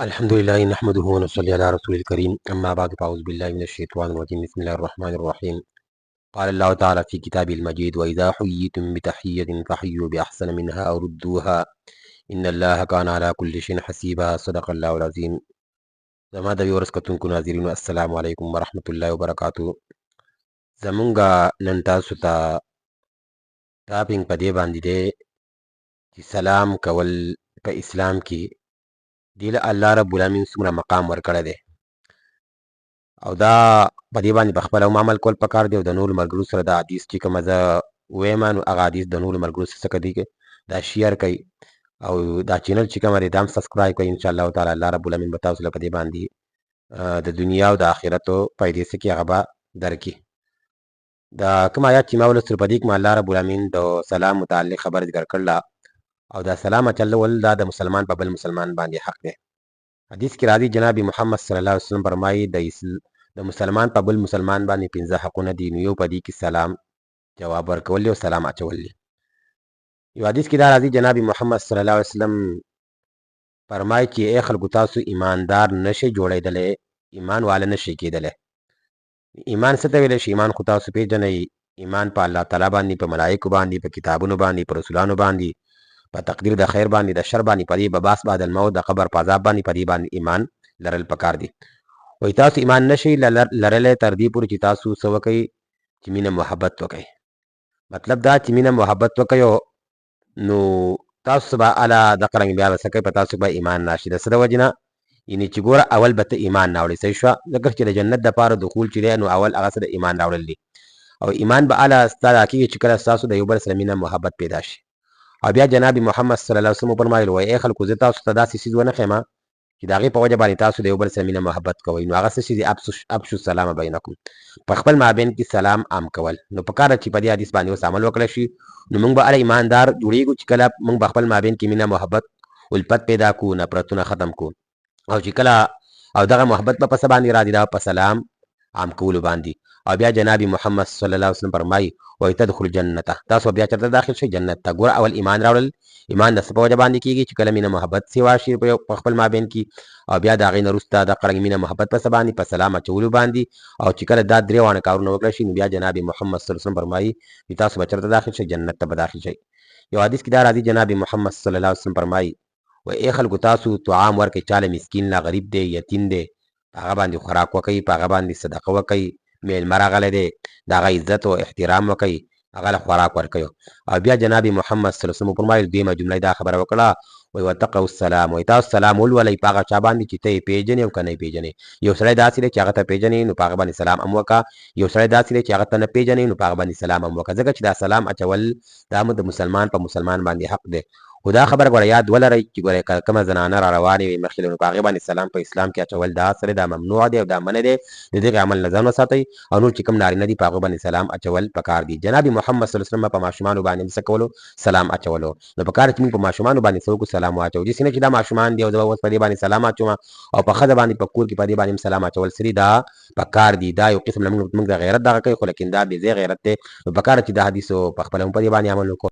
الحمد لله نحمده ونصلي على رسول الكريم أما بعد فأعوذ بالله من الشيطان الرجيم بسم الله الرحمن الرحيم قال الله تعالى في كتابه المجيد وإذا حييتم بتحية فحيوا بأحسن منها أو ردوها إن الله كان على كل شيء حسيبا صدق الله العظيم زما د ویورس کتونکو ناظرینو السلام علیکم ورحمة الله وبرکاتہ زمونږه نن تاسو ته ټاپینګ په دې باندې دی چې سلام کول په اسلام کې دی له الله رب العالمین څومره مقام ورکړی دی او دا په دې باندې په خپله هم عمل کول پکار دی او د نورو ملګرو سره دا حدیث چې کومه زه ویم نو هغه حدیث د نورو ملګرو سره څه کوي دا شیر کوي او دا چینل چې کومه دی دا هم سبسکرایب کوي انشاءالله تعالی الله رب العالمین به تاسو له په دې باندې د دنیا او د آخرتو پیدې څه کړي هغه به درکړي دا کوم آیات چې ما ولوستل په دې کې الله رب العالمین د سلام متعلق خبره ذکر کړله او دا سلام اچول دا د مسلمان په بل مسلمان باندې حق دی حدیث کې راځي جناب محمد صلی الله علیه وسلم فرمایي د مسلمان په بل مسلمان باندې 15 حقونه دي نو یو په دې کې سلام جواب ورکول او سلام اچول یو حدیث کې دا راځي جناب محمد صلی الله علیه وسلم فرمایي چې ای خلکو تاسو ایماندار نشئ جوړېدلی ایمان والا نشئ کېدلی ایمان څه ته ویلی شي ایمان خو تاسو پیژنئ ایمان په الله تعالی باندې په ملایکو باندې په کتابونو باندې په رسولانو باندې په تقدیر د خیر باندې د شر باندې په دې به باس بعد الموت د قبر په عذاب باندې په دې باندې ایمان لرل پکار دي وایي تاسو ایمان نشئ لرلی تر دې پورې چې تاسو څه وکئ چې مینه محبت وکئ مطلب دا چې مینه محبت وکئ نو تاسو به اله دغه رنګ بیا به څه کوئ په تاسو به ایمان راشي د څه د وجې نه یعنې چې ګوره اول به ته ایمان راوړې صحیح شوه ځکه چې د جنت دپاره دخول چې دی نو اول هغه څه د ایمان راوړل دي او ایمان به اله ستا دا کېږي چې کله ستاسو د یو بل سره مینه محبت پیدا شي او بیا جناب محمد صلی الله علیه وسلم وفرمایل وایي ای خلکو زه تاسو ته داسې څیز ونه ښیم چې د هغې په وجه باندې تاسو د یو بل سره مینه محبت کوئ نو هغه څه شي ابشو السلام بینکم په خپل مابین کې سلام عام کول نو پکار ده چې په دې حدیث باندې اوس عمل وکړی شي نو موږ به هله ایماندار جوړېږو چې کله موږ په خپل مابین کې مینه محبت الفت پیدا کړو نفرتونه ختم کړو او چې کله او دغه محبت به په څه باندې راځي دا په سلام عام کولو باندې او بیا جناب محمد صلی الله علیه وسلم فرمایي وایي تدخل جنته تاسو بیا چېرته داخل شئ جنت ته ګوره اول ایمان راوړل ایمان د څه په وجه باندې کېږي چې کله مینه محبت سوا شي په خپل مابین کې او بیا د هغې نه وروسته دغه رنګ مینه محبت په څه باندې په سلام اچولو باندې او چې کله دا درې واړه کارونه وکړی شي نو بیا جناب محمد صلی الله علیه وسلم فرمایي چې تاسو به چېرته داخل شئ جنت ته به داخل شئ یو حدیث کې دا راځي جناب محمد صلی الله علیه وسلم فرمایي و ای خلکو تاسو طعام ورکئ چاله مسکین لا غریب دی یتیم دی په هغه باندې خوراک وکئ په هغه باندې صدقه وکئ میلمه راغلی دی د هغه عزت او احترام وکئ هغه له خوراک ورکئ او بیا جناب محمد صلی الله علیه وسلم وفرمایل دویمه جمله دا خبره وکړه وایي واتقوا السلام وایي تاسو سلام ولولئ په هغه چا باندې چې ته یې پېژنې او که نه یې پېژنې یو سړی داسې دی چې هغه ته پېژنې نو په هغه باندې سلام هم وکړه یو سړی داسې دی چې هغه ته نه پېژنې نو په هغه باندې سلام هم وکړه ځکه چې دا سلام اچول دا مو د مسلمان په مسلمان باندې حق دی خو دا خبره ګوره یاد ولرئ چې ګوره که کومه زنانه را روانې وي مخکې نو په هغې باندې سلام په اسلام کې اچول دا سره دا ممنوع دی او دا منع دی د دغې عمل نه ځان وساتئ او نور چې کوم نارینه دي په هغو باندې سلام اچول پکار دي جناب محمد صلی الله علیه وسلم په ماشومانو باندې څه کولو سلام اچولو نو پکار چې موږ په ماشومانو باندې څه وکړو سلام واچوو داسې نه چې دا ماشومان دي او زه به اوس په دې باندې سلام اچوم او په ښځه باندې په کور کې په دې باندې سلام اچول سري دا پکار دي دا یو قسم له موږ د غیرت دغه کوي خو لیکن دا بې ځای غیرت دی نو پکار چې دا حدیث په خپله هم په دې باندې عمل وکړو